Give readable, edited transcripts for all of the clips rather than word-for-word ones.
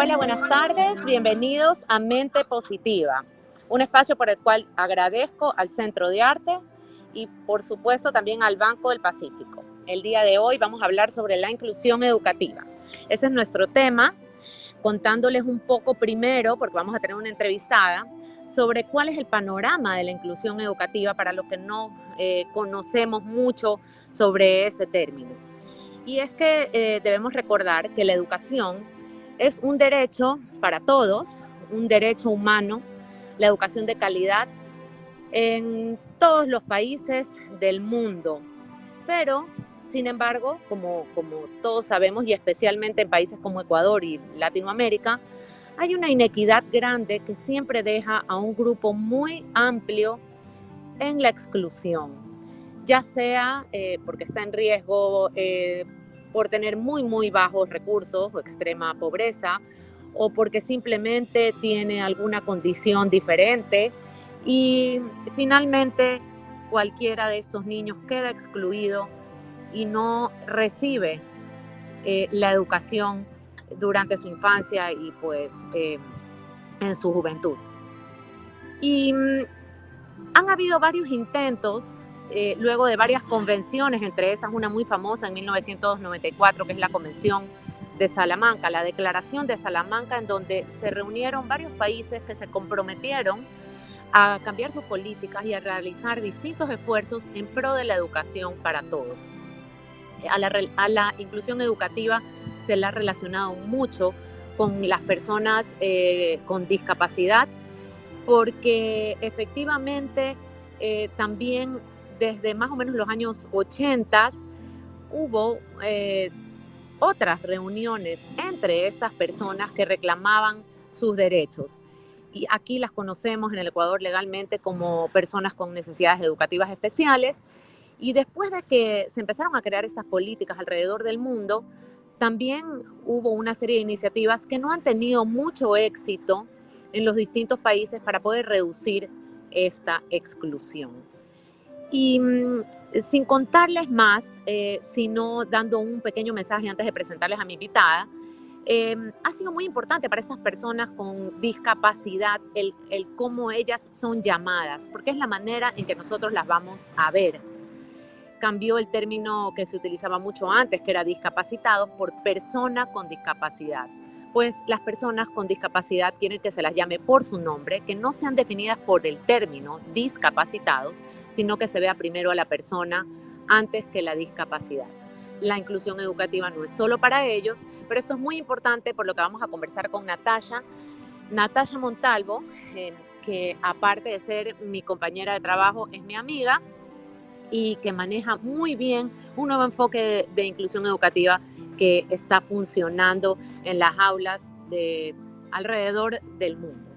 Hola, buenas tardes. Bienvenidos a Mente Positiva, un espacio por el cual agradezco al Centro de Arte y, por supuesto, también al Banco del Pacífico. El día de hoy vamos a hablar sobre la inclusión educativa. Ese es nuestro tema, contándoles un poco primero, porque vamos a tener una entrevistada, sobre cuál es el panorama de la inclusión educativa para los que no conocemos mucho sobre ese término. Y es que debemos recordar que la educación es un derecho para todos, un derecho humano, la educación de calidad en todos los países del mundo. Pero, sin embargo, como todos sabemos, y especialmente en países como Ecuador y Latinoamérica, hay una inequidad grande que siempre deja a un grupo muy amplio en la exclusión, ya sea porque está en riesgo por tener muy bajos recursos o extrema pobreza, o porque simplemente tiene alguna condición diferente. Y finalmente, cualquiera de estos niños queda excluido y no recibe la educación durante su infancia y pues en su juventud. Y han habido varios intentos, luego de varias convenciones, entre esas una muy famosa en 1994, que es la Convención de Salamanca, la Declaración de Salamanca, en donde se reunieron varios países que se comprometieron a cambiar sus políticas y a realizar distintos esfuerzos en pro de la educación para todos. A la inclusión educativa se la ha relacionado mucho con las personas con discapacidad, porque efectivamente también desde más o menos los años 80 hubo otras reuniones entre estas personas que reclamaban sus derechos. Y aquí las conocemos en el Ecuador legalmente como personas con necesidades educativas especiales. Y después de que se empezaron a crear estas políticas alrededor del mundo, también hubo una serie de iniciativas que no han tenido mucho éxito en los distintos países para poder reducir esta exclusión. Y sin contarles más, sino dando un pequeño mensaje antes de presentarles a mi invitada, ha sido muy importante para estas personas con discapacidad el cómo ellas son llamadas, porque es la manera en que nosotros las vamos a ver. Cambió el término que se utilizaba mucho antes, que era discapacitados, por persona con discapacidad. Pues las personas con discapacidad quieren que se las llame por su nombre, que no sean definidas por el término discapacitados, sino que se vea primero a la persona antes que la discapacidad. La inclusión educativa no es solo para ellos, pero esto es muy importante, por lo que vamos a conversar con Natacha Montalvo, que aparte de ser mi compañera de trabajo, es mi amiga y que maneja muy bien un nuevo enfoque de inclusión educativa que está funcionando en las aulas de alrededor del mundo.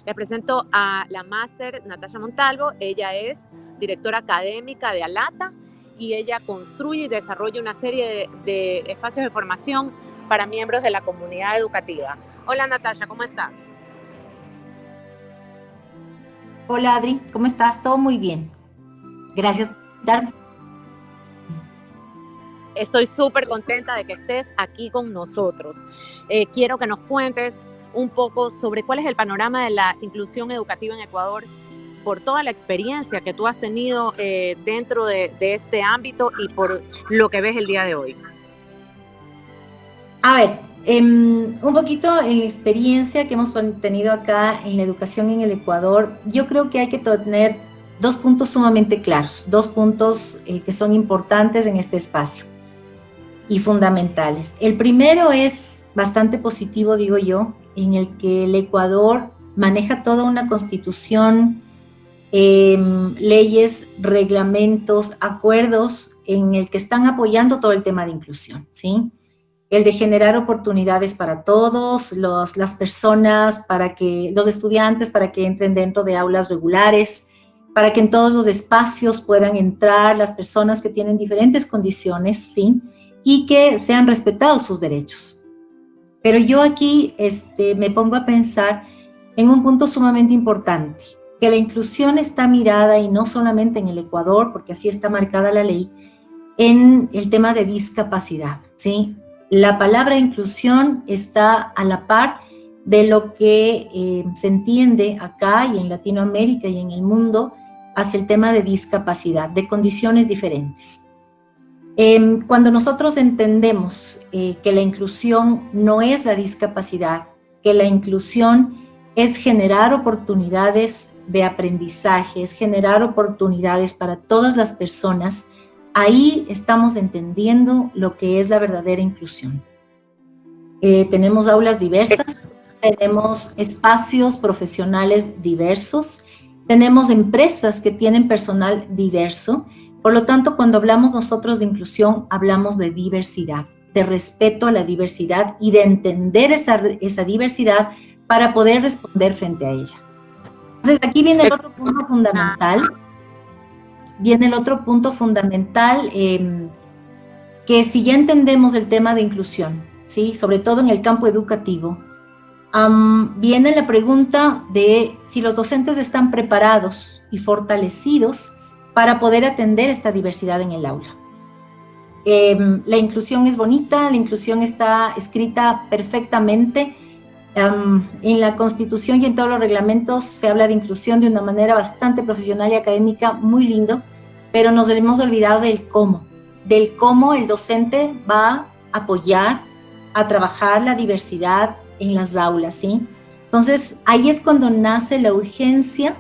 Les presento a la máster Natacha Montalvo. Ella es directora académica de ALATA y ella construye y desarrolla una serie de espacios de formación para miembros de la comunidad educativa. Hola Natacha, ¿cómo estás? Hola Adri, ¿cómo estás? Todo muy bien. Gracias por invitarme. Estoy súper contenta de que estés aquí con nosotros. Quiero que nos cuentes un poco sobre cuál es el panorama de la inclusión educativa en Ecuador por toda la experiencia que tú has tenido dentro de este ámbito y por lo que ves el día de hoy. A ver, un poquito en la experiencia que hemos tenido acá en la educación en el Ecuador, yo creo que hay que tener dos puntos sumamente claros, dos puntos que son importantes en este espacio y fundamentales. El primero es bastante positivo, digo yo, en el que el Ecuador maneja toda una constitución, leyes, reglamentos, acuerdos en el que están apoyando todo el tema de inclusión, ¿sí? El de generar oportunidades para todos, las personas, para que los estudiantes, para que entren dentro de aulas regulares, para que en todos los espacios puedan entrar las personas que tienen diferentes condiciones, ¿sí? Y que sean respetados sus derechos. Pero yo aquí me pongo a pensar en un punto sumamente importante, que la inclusión está mirada, y no solamente en el Ecuador, porque así está marcada la ley, en el tema de discapacidad, ¿sí? La palabra inclusión está a la par de lo que se entiende acá y en Latinoamérica y en el mundo hacia el tema de discapacidad, de condiciones diferentes. Cuando nosotros entendemos que la inclusión no es la discapacidad, que la inclusión es generar oportunidades de aprendizaje, es generar oportunidades para todas las personas, ahí estamos entendiendo lo que es la verdadera inclusión. Tenemos aulas diversas, tenemos espacios profesionales diversos, tenemos empresas que tienen personal diverso. Por lo tanto, cuando hablamos nosotros de inclusión, hablamos de diversidad, de respeto a la diversidad y de entender esa diversidad para poder responder frente a ella. Entonces, aquí viene el otro punto fundamental. Viene el otro punto fundamental, que si ya entendemos el tema de inclusión, ¿sí? Sobre todo en el campo educativo, viene la pregunta de si los docentes están preparados y fortalecidos para poder atender esta diversidad en el aula. La inclusión es bonita, la inclusión está escrita perfectamente. En la Constitución y en todos los reglamentos se habla de inclusión de una manera bastante profesional y académica, muy lindo, pero nos hemos olvidado del cómo el docente va a apoyar, a trabajar la diversidad en las aulas, ¿sí? Entonces, ahí es cuando nace la urgencia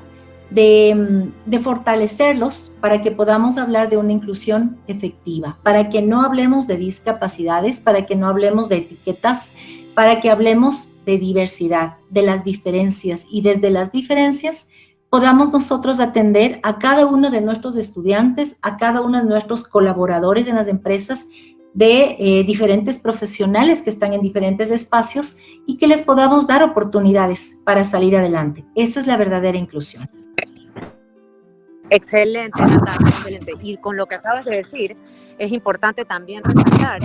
de fortalecerlos para que podamos hablar de una inclusión efectiva, para que no hablemos de discapacidades, para que no hablemos de etiquetas, para que hablemos de diversidad, de las diferencias, y desde las diferencias podamos nosotros atender a cada uno de nuestros estudiantes, a cada uno de nuestros colaboradores en las empresas, de diferentes profesionales que están en diferentes espacios y que les podamos dar oportunidades para salir adelante. Esa es la verdadera inclusión. Excelente, Natalia, excelente. Y con lo que acabas de decir, es importante también resaltar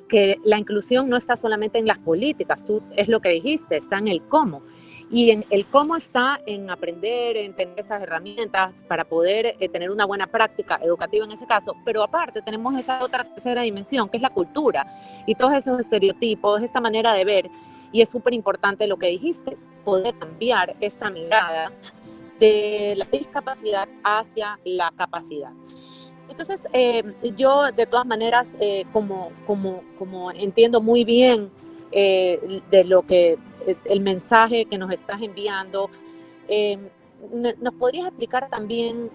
que la inclusión no está solamente en las políticas, es lo que dijiste, está en el cómo. Y en el cómo está en aprender, en tener esas herramientas para poder tener una buena práctica educativa en ese caso, pero aparte tenemos esa otra tercera dimensión, que es la cultura, y todos esos estereotipos, esta manera de ver, y es súper importante lo que dijiste, poder cambiar esta mirada de la discapacidad hacia la capacidad. Entonces, yo de todas maneras, como entiendo muy bien de lo que el mensaje que nos estás enviando, ¿nos podrías explicar también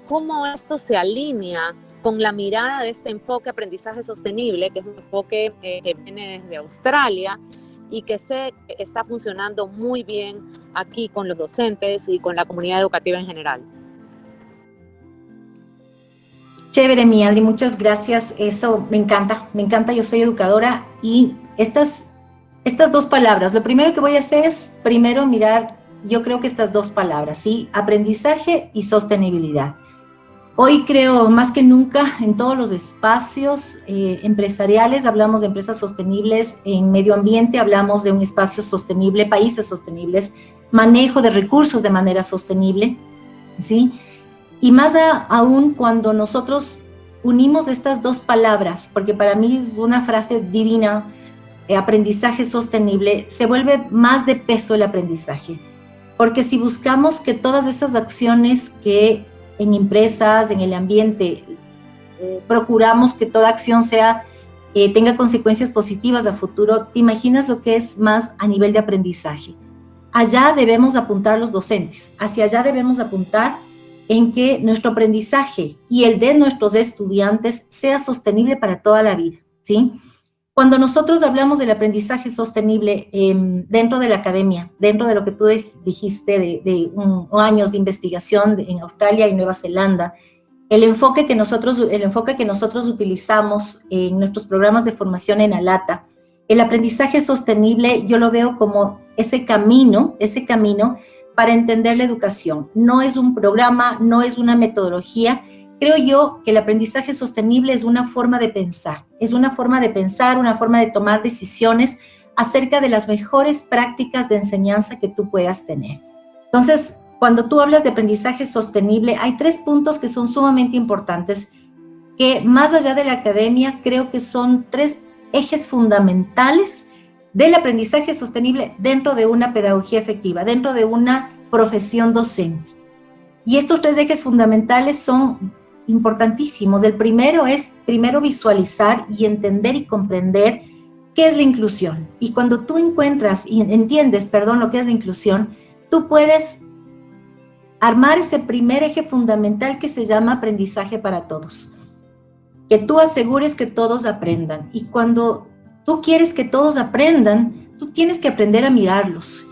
cómo esto se alinea con la mirada de este enfoque aprendizaje sostenible, que es un enfoque que viene desde Australia y que sé que está funcionando muy bien aquí con los docentes y con la comunidad educativa en general? Chévere, mi Adri, muchas gracias. Eso me encanta. Yo soy educadora y estas dos palabras, lo primero que voy a hacer es primero mirar, yo creo que estas dos palabras, ¿sí? Aprendizaje y sostenibilidad. Hoy creo más que nunca en todos los espacios empresariales hablamos de empresas sostenibles, en medio ambiente hablamos de un espacio sostenible, países sostenibles, manejo de recursos de manera sostenible, ¿sí? Y más aún cuando nosotros unimos estas dos palabras, porque para mí es una frase divina, aprendizaje sostenible, se vuelve más de peso el aprendizaje. Porque si buscamos que todas esas acciones que en empresas, en el ambiente, procuramos que toda acción tenga consecuencias positivas a futuro, ¿te imaginas lo que es más a nivel de aprendizaje? Allá debemos apuntar los docentes, hacia allá debemos apuntar en que nuestro aprendizaje y el de nuestros estudiantes sea sostenible para toda la vida, ¿sí? Cuando nosotros hablamos del aprendizaje sostenible dentro de la academia, dentro de lo que tú dijiste de años de investigación en Australia y Nueva Zelanda, el enfoque que nosotros utilizamos en nuestros programas de formación en ALATA, el aprendizaje sostenible yo lo veo como ese camino para entender la educación. No es un programa, no es una metodología. Creo yo que el aprendizaje sostenible es una forma de pensar, una forma de tomar decisiones acerca de las mejores prácticas de enseñanza que tú puedas tener. Entonces, cuando tú hablas de aprendizaje sostenible, hay 3 puntos que son sumamente importantes, que más allá de la academia, creo que son 3 ejes fundamentales del aprendizaje sostenible dentro de una pedagogía efectiva, dentro de una profesión docente. Y estos 3 ejes fundamentales son importantísimos. El primero es visualizar y entender y comprender qué es la inclusión. Y cuando tú entiendes lo que es la inclusión, tú puedes armar ese primer eje fundamental que se llama aprendizaje para todos. Que tú asegures que todos aprendan. Y cuando tú quieres que todos aprendan, tú tienes que aprender a mirarlos.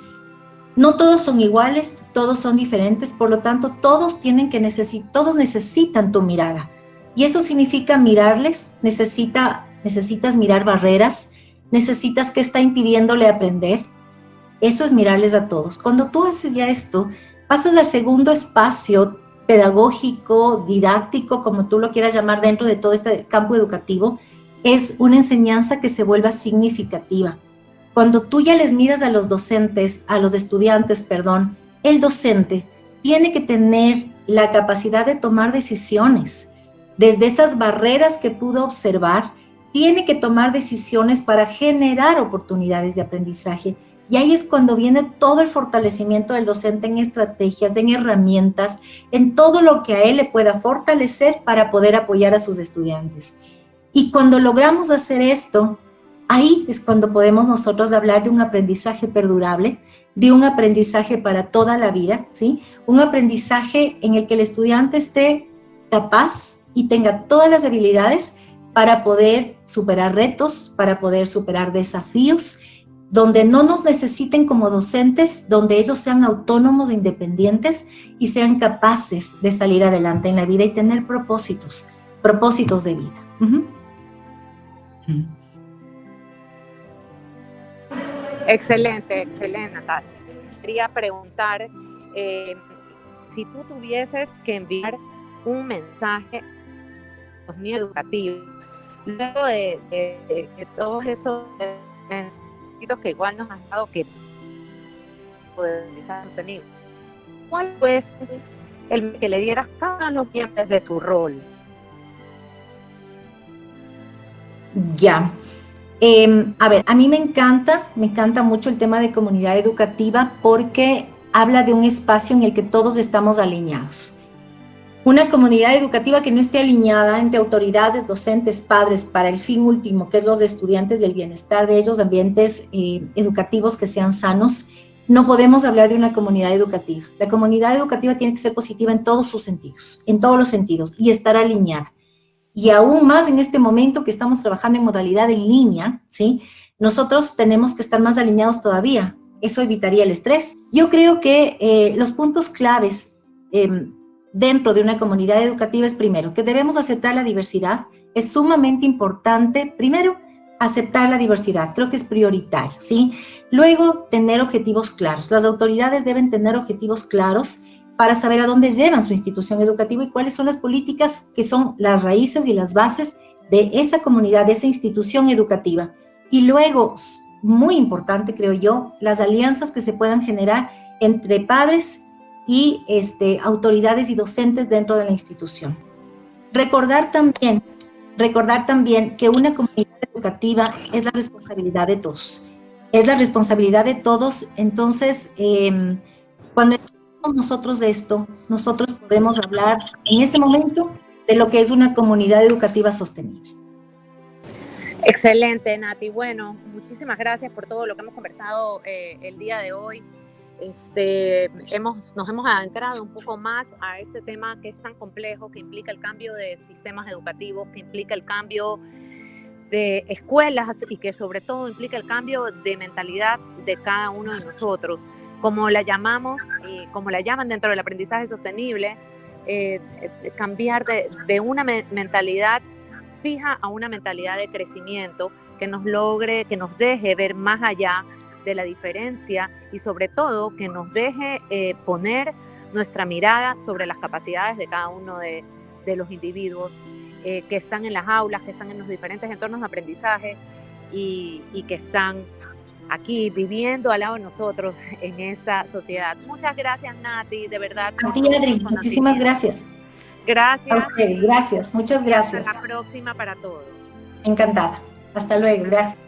No todos son iguales, todos son diferentes, por lo tanto, todos necesitan tu mirada. Y eso significa mirarles, necesitas mirar barreras, necesitas qué está impidiéndole aprender. Eso es mirarles a todos. Cuando tú haces ya esto, pasas al segundo espacio pedagógico, didáctico, como tú lo quieras llamar, dentro de todo este campo educativo, es una enseñanza que se vuelva significativa. Cuando tú ya les miras a los estudiantes, el docente tiene que tener la capacidad de tomar decisiones. Desde esas barreras que pudo observar, tiene que tomar decisiones para generar oportunidades de aprendizaje. Y ahí es cuando viene todo el fortalecimiento del docente en estrategias, en herramientas, en todo lo que a él le pueda fortalecer para poder apoyar a sus estudiantes. Y cuando logramos hacer esto, ahí es cuando podemos nosotros hablar de un aprendizaje perdurable, de un aprendizaje para toda la vida, ¿sí? Un aprendizaje en el que el estudiante esté capaz y tenga todas las habilidades para poder superar retos, para poder superar desafíos, donde no nos necesiten como docentes, donde ellos sean autónomos e independientes y sean capaces de salir adelante en la vida y tener propósitos de vida. Excelente, Natalia. Quería preguntar si tú tuvieses que enviar un mensaje a los niños educativos, luego de todos estos mensajitos que igual nos han dado que poder ser sostenible, ¿cuál fue el que le dieras cada uno de los miembros de su rol? Ya. A ver, a mí me encanta mucho el tema de comunidad educativa porque habla de un espacio en el que todos estamos alineados. Una comunidad educativa que no esté alineada entre autoridades, docentes, padres, para el fin último, que es los estudiantes, del bienestar de ellos, ambientes educativos que sean sanos, no podemos hablar de una comunidad educativa. La comunidad educativa tiene que ser positiva en todos sus sentidos, en todos los sentidos, y estar alineada. Y aún más en este momento que estamos trabajando en modalidad en línea, ¿sí? Nosotros tenemos que estar más alineados todavía. Eso evitaría el estrés. Yo creo que los puntos claves dentro de una comunidad educativa es, primero, que debemos aceptar la diversidad. Es sumamente importante, primero, aceptar la diversidad. Creo que es prioritario, ¿sí? Luego, tener objetivos claros. Las autoridades deben tener objetivos claros para saber a dónde llevan su institución educativa y cuáles son las políticas que son las raíces y las bases de esa comunidad, de esa institución educativa. Y luego, muy importante creo yo, las alianzas que se puedan generar entre padres y autoridades y docentes dentro de la institución. Recordar también que una comunidad educativa es la responsabilidad de todos. Es la responsabilidad de todos, entonces, cuando nosotros de esto, nosotros podemos hablar en ese momento de lo que es una comunidad educativa sostenible. Excelente, Nati. Bueno, muchísimas gracias por todo lo que hemos conversado el día de hoy. Nos hemos adentrado un poco más a este tema que es tan complejo, que implica el cambio de sistemas educativos, que implica el cambio de escuelas y que sobre todo implica el cambio de mentalidad de cada uno de nosotros. Como la llamamos, como la llaman dentro del aprendizaje sostenible, cambiar de una mentalidad fija a una mentalidad de crecimiento que nos deje ver más allá de la diferencia y sobre todo que nos deje poner nuestra mirada sobre las capacidades de cada uno de los individuos que están en las aulas, que están en los diferentes entornos de aprendizaje y que están aquí viviendo al lado de nosotros en esta sociedad. Muchas gracias, Nati, de verdad. A ti, Adri, muchísimas gracias. Gracias. A ustedes, gracias, muchas gracias. Hasta la próxima para todos. Encantada. Hasta luego, gracias.